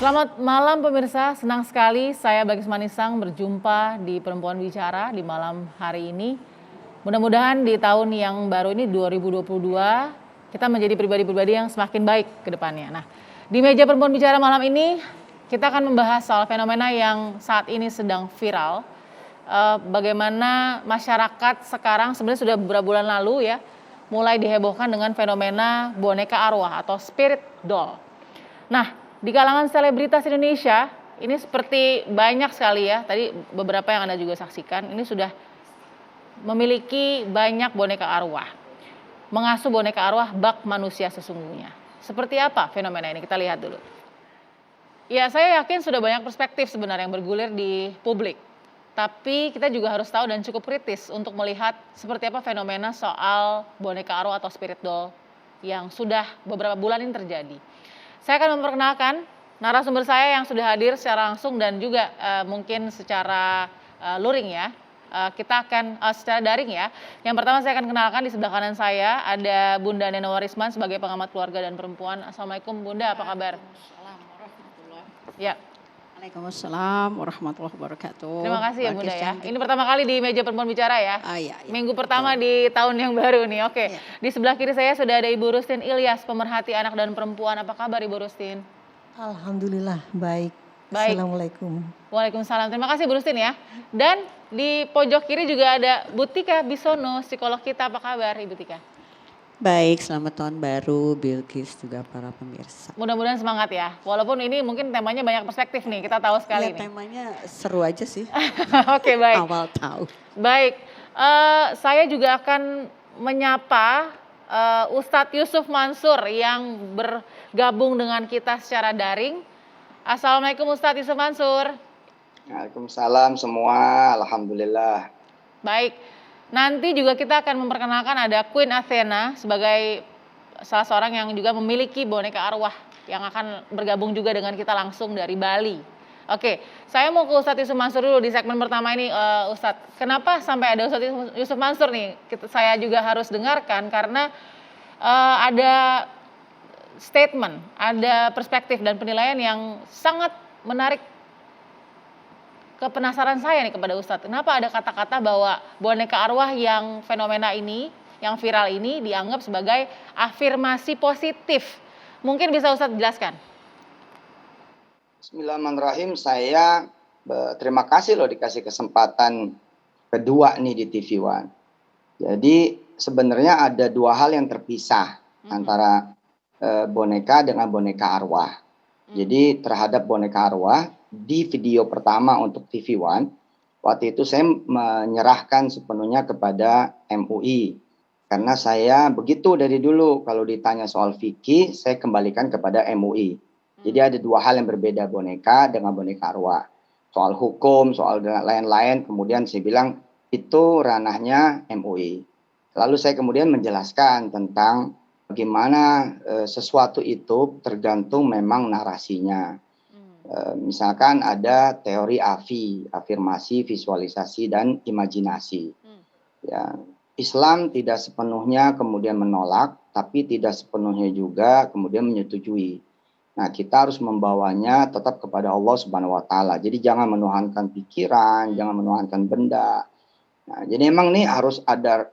Selamat malam pemirsa, senang sekali saya Bagus Manisang berjumpa di Perempuan Bicara di malam hari ini. Mudah-mudahan di tahun yang baru ini 2022 kita menjadi pribadi-pribadi yang semakin baik ke depannya. Nah, di meja Perempuan Bicara malam ini kita akan membahas soal fenomena yang saat ini sedang viral. Bagaimana masyarakat sekarang sebenarnya sudah beberapa bulan lalu ya mulai dihebohkan dengan fenomena boneka arwah atau spirit doll. Nah, di kalangan selebritas Indonesia, ini seperti banyak sekali ya, tadi beberapa yang Anda juga saksikan, ini sudah memiliki banyak boneka arwah. Mengasuh boneka arwah bak manusia sesungguhnya. Seperti apa fenomena ini? Kita lihat dulu. Ya, saya yakin sudah banyak perspektif sebenarnya yang bergulir di publik. Tapi kita juga harus tahu dan cukup kritis untuk melihat seperti apa fenomena soal boneka arwah atau spirit doll yang sudah beberapa bulan ini terjadi. Saya akan memperkenalkan narasumber saya yang sudah hadir secara langsung dan juga mungkin secara luring ya. Kita akan secara daring ya. Yang pertama saya akan kenalkan di sebelah kanan saya ada Bunda Neno Warisman sebagai pengamat keluarga dan perempuan. Assalamualaikum Bunda, apa kabar? Waalaikumsalam warahmatullahi. Ya. Waalaikumsalam warahmatullahi wabarakatuh. Terima kasih ya Bunda Bagus ya. cantik. Ini pertama kali di meja Perempuan Bicara ya. Iya, Minggu betul. pertama di tahun yang baru nih. Oke. Iya. Di sebelah kiri saya sudah ada Ibu Rustin Ilyas, pemerhati anak dan perempuan. Apa kabar Ibu Rustin? Alhamdulillah baik. Baik. Assalamualaikum. Waalaikumsalam. Terima kasih Bu Rustin ya. Dan di pojok kiri juga ada Bu Tika Bisono, psikolog kita. Apa kabar Ibu Tika? Baik, selamat tahun baru Bilkis juga para pemirsa. Mudah-mudahan semangat ya. Walaupun ini mungkin temanya banyak perspektif nih, kita tahu sekali Ya, nih. temanya seru aja sih. Oke, baik. Awal tahun. Baik, saya juga akan menyapa Ustadz Yusuf Mansur yang bergabung dengan kita secara daring. Assalamualaikum Ustadz Yusuf Mansur. Waalaikumsalam semua, alhamdulillah. Baik, nanti juga kita akan memperkenalkan ada Queen Athena sebagai salah seorang yang juga memiliki boneka arwah yang akan bergabung juga dengan kita langsung dari Bali. Oke, saya mau ke Ustadz Yusuf Mansur dulu di segmen pertama ini, Ustadz. Kenapa sampai ada Ustadz Yusuf Mansur nih? Saya juga harus dengarkan karena ada statement, ada perspektif dan penilaian yang sangat menarik kepenasaran saya nih kepada Ustadz. Kenapa ada kata-kata bahwa boneka arwah yang fenomena ini, yang viral ini dianggap sebagai afirmasi positif? Mungkin bisa Ustadz jelaskan. Bismillahirrahmanirrahim. Saya terima kasih loh dikasih kesempatan kedua nih di TV One. Jadi sebenarnya ada dua hal yang terpisah antara boneka dengan boneka arwah. Jadi terhadap boneka arwah di video pertama untuk TV One, waktu itu saya menyerahkan sepenuhnya kepada MUI. Karena saya begitu dari dulu kalau ditanya soal fikih, saya kembalikan kepada MUI. Jadi ada dua hal yang berbeda, boneka dengan boneka arwah. Soal hukum, soal lain-lain, kemudian saya bilang itu ranahnya MUI. Lalu saya kemudian menjelaskan tentang bagaimana sesuatu itu tergantung memang narasinya. Misalkan ada teori AVI, afirmasi, visualisasi, dan imajinasi. Ya, Islam tidak sepenuhnya kemudian menolak, tapi tidak sepenuhnya juga kemudian menyetujui. Nah, kita harus membawanya tetap kepada Allah Subhanahu wa Ta'ala. Jadi jangan menuhankan pikiran, jangan menuhankan benda. Nah, jadi memang nih harus ada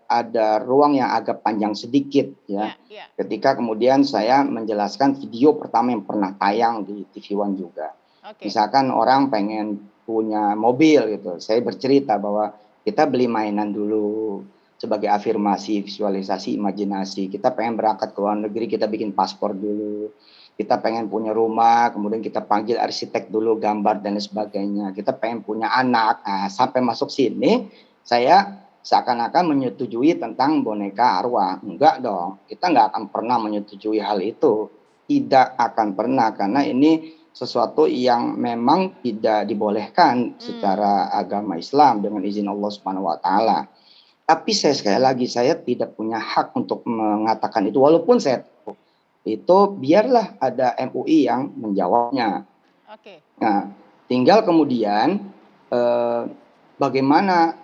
ruang yang agak panjang sedikit ya. Ketika kemudian saya menjelaskan video pertama yang pernah tayang di TV One juga. Misalkan orang pengen punya mobil gitu, saya bercerita bahwa kita beli mainan dulu sebagai afirmasi, visualisasi, imajinasi. Kita pengen berangkat ke luar negeri, kita bikin paspor dulu. Kita pengen punya rumah, kemudian kita panggil arsitek dulu, gambar dan lain sebagainya. Kita pengen punya anak. Nah, sampai masuk sini, saya seakan-akan menyetujui tentang boneka arwah. Enggak dong, kita nggak akan pernah menyetujui hal itu. Tidak akan pernah, karena ini sesuatu yang memang tidak dibolehkan secara agama Islam dengan izin Allah Subhanahu wa Ta'ala. Tapi sekali lagi saya tidak punya hak untuk mengatakan itu, walaupun saya tahu itu biarlah ada MUI yang menjawabnya. Nah, tinggal kemudian bagaimana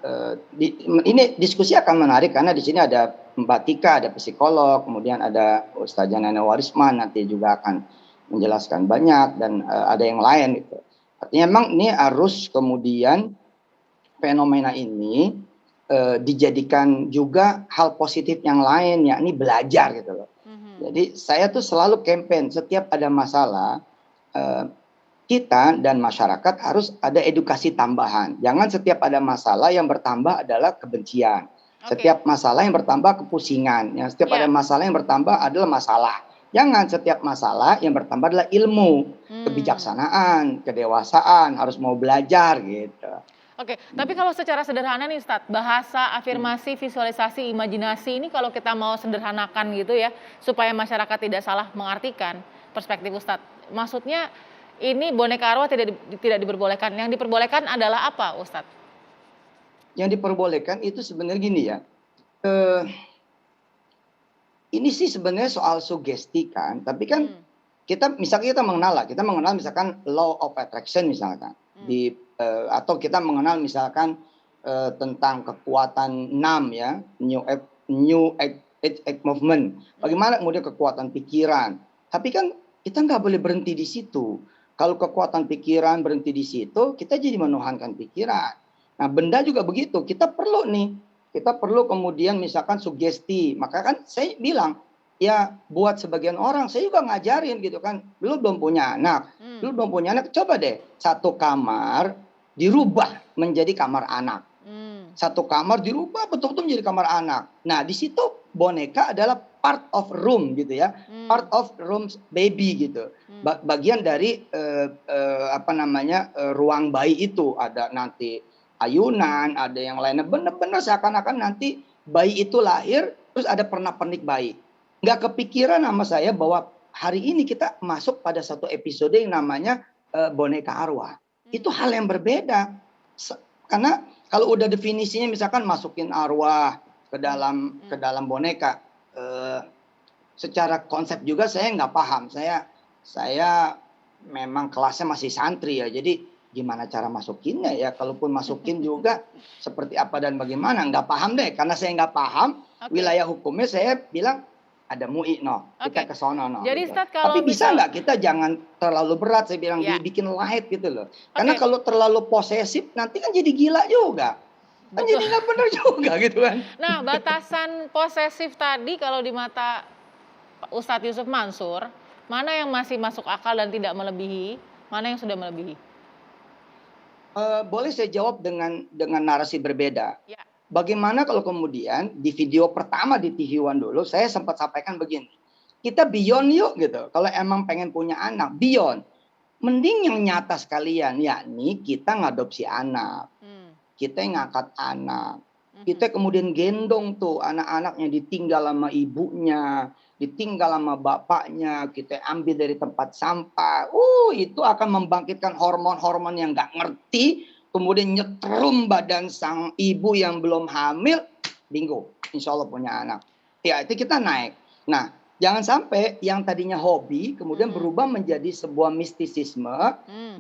ini diskusi akan menarik karena di sini ada Mbak Tika, ada psikolog, kemudian ada Ustazah Neno Warisman nanti juga akan menjelaskan banyak dan ada yang lain gitu. Artinya memang ini harus kemudian fenomena ini dijadikan juga hal positif yang lain, yakni belajar gitu loh. Jadi saya tuh selalu campaign setiap ada masalah kita dan masyarakat harus ada edukasi tambahan. Jangan setiap ada masalah yang bertambah adalah kebencian. Setiap masalah yang bertambah kepusingan. Setiap ada masalah yang bertambah adalah masalah. Jangan setiap masalah yang bertambah adalah ilmu, kebijaksanaan, kedewasaan, harus mau belajar gitu. Oke, tapi kalau secara sederhana nih Ustadz, bahasa afirmasi, visualisasi, imajinasi ini kalau kita mau sederhanakan gitu ya, supaya masyarakat tidak salah mengartikan perspektif Ustadz. Maksudnya ini boneka arwah tidak diperbolehkan. Yang diperbolehkan adalah apa Ustadz? Yang diperbolehkan itu sebenarnya gini ya. Ini sih sebenarnya soal sugesti kan, tapi kan misalkan kita mengenal misalkan law of attraction misalkan atau kita mengenal misalkan tentang kekuatan 6 ya, new age movement. Bagaimana kemudian kekuatan pikiran. Tapi kan kita nggak boleh berhenti di situ. Kalau kekuatan pikiran berhenti di situ, kita jadi menuhankan pikiran. Nah, benda juga begitu. Kita perlu kemudian misalkan sugesti. Maka kan saya bilang, ya buat sebagian orang, saya juga ngajarin gitu kan. Lu belum punya anak. Coba deh, satu kamar dirubah menjadi kamar anak. Satu kamar dirubah betul-betul menjadi kamar anak. Nah, di situ boneka adalah part of room gitu ya. Part of room baby gitu. Bagian dari ruang bayi itu. Ada nanti ayunan, ada yang lainnya. Benar-benar seakan-akan nanti bayi itu lahir, terus ada pernak-pernik bayi. Nggak kepikiran sama saya bahwa hari ini kita masuk pada satu episode yang namanya boneka arwah. Itu hal yang berbeda. Karena kalau udah definisinya misalkan masukin arwah ke dalam boneka, secara konsep juga saya nggak paham. Saya memang kelasnya masih santri ya, jadi gimana cara masukinnya ya? Kalaupun masukin juga seperti apa dan bagaimana, nggak paham deh. Karena saya nggak paham wilayah hukumnya, saya bilang ada MUI kita ke sono Jadi gitu. Ustadz, kalau Tapi bisa nggak kita jangan terlalu berat, saya bilang dibikin light gitu loh. Karena kalau terlalu posesif nanti kan jadi gila juga. Kan jadi nggak benar juga gitu kan. Nah, batasan posesif tadi kalau di mata Ustadz Yusuf Mansur, mana yang masih masuk akal dan tidak melebihi, mana yang sudah melebihi? Boleh saya jawab dengan narasi berbeda. Ya. Bagaimana kalau kemudian di video pertama di TV One dulu saya sempat sampaikan begini. Kita beyond yuk gitu. Kalau emang pengen punya anak, beyond. Mending yang nyata sekalian, yakni kita ngadopsi anak. Kita yang ngangkat anak. Kita kemudian gendong tuh anak-anaknya, ditinggal sama ibunya, ditinggal sama bapaknya, kita ambil dari tempat sampah. Itu akan membangkitkan hormon-hormon yang nggak ngerti, kemudian nyetrum badan sang ibu yang belum hamil, bingo, insya Allah punya anak. Ya itu kita naik. Nah, jangan sampai yang tadinya hobi kemudian berubah menjadi sebuah mistisisme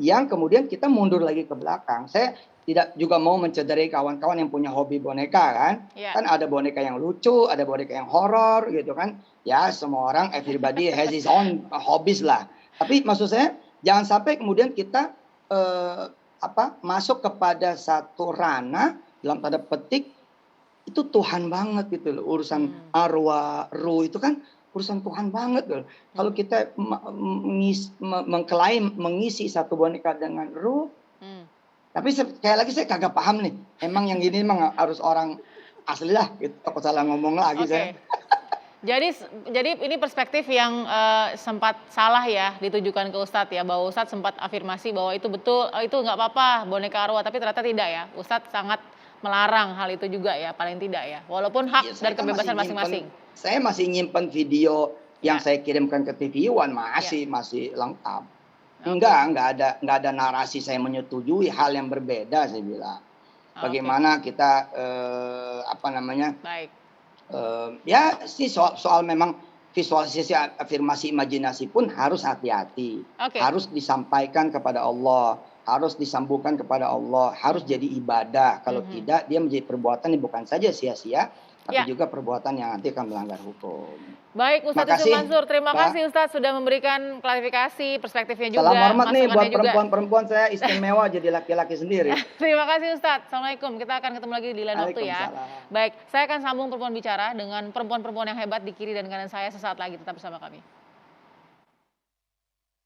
yang kemudian kita mundur lagi ke belakang. Saya tidak juga mau mencederai kawan-kawan yang punya hobi boneka kan. Kan ada boneka yang lucu, ada boneka yang horor gitu kan. Ya semua orang, everybody has his own hobbies lah. Tapi maksud saya jangan sampai kemudian kita masuk kepada satu ranah dalam tanda petik itu Tuhan banget gitu loh. Urusan arwah, ruh itu kan urusan Tuhan banget loh. Kalau kita mengklaim mengisi satu boneka dengan ruh, tapi sekali lagi saya kagak paham nih. Emang yang gini emang harus orang asli lah. Gitu. Takut salah ngomong lagi saya. Jadi ini perspektif yang sempat salah ya ditujukan ke Ustadz ya, bahwa Ustadz sempat afirmasi bahwa itu betul, itu nggak apa-apa boneka arwah, tapi ternyata tidak ya. Ustadz sangat melarang hal itu juga ya, paling tidak ya. Walaupun hak dan kebebasan masing-masing. Saya masih nyimpen video yang saya kirimkan ke TV One masih lengkap. Enggak ada narasi saya menyetujui hal yang berbeda, saya bilang. Bagaimana kita Baik. Ya sih soal memang visualisasi, afirmasi, imajinasi pun harus hati-hati. Harus disampaikan kepada Allah, harus disambungkan kepada Allah, harus jadi ibadah. Kalau tidak dia menjadi perbuatan yang bukan saja sia-sia, tapi Ya. juga perbuatan yang nanti akan melanggar hukum. Baik, Ustadz Makasih, Yusuf Mansur. Terima Mbak. kasih Ustadz sudah memberikan klarifikasi, perspektifnya juga, Salam hormat nih buat masukannya juga. perempuan-perempuan, saya istimewa jadi laki-laki sendiri. Terima kasih Ustadz. Assalamualaikum. Kita akan ketemu lagi di lain waktu ya. Waalaikumsalam. Baik, saya akan sambung perempuan bicara dengan perempuan-perempuan yang hebat di kiri dan kanan saya sesaat lagi. Tetap bersama kami.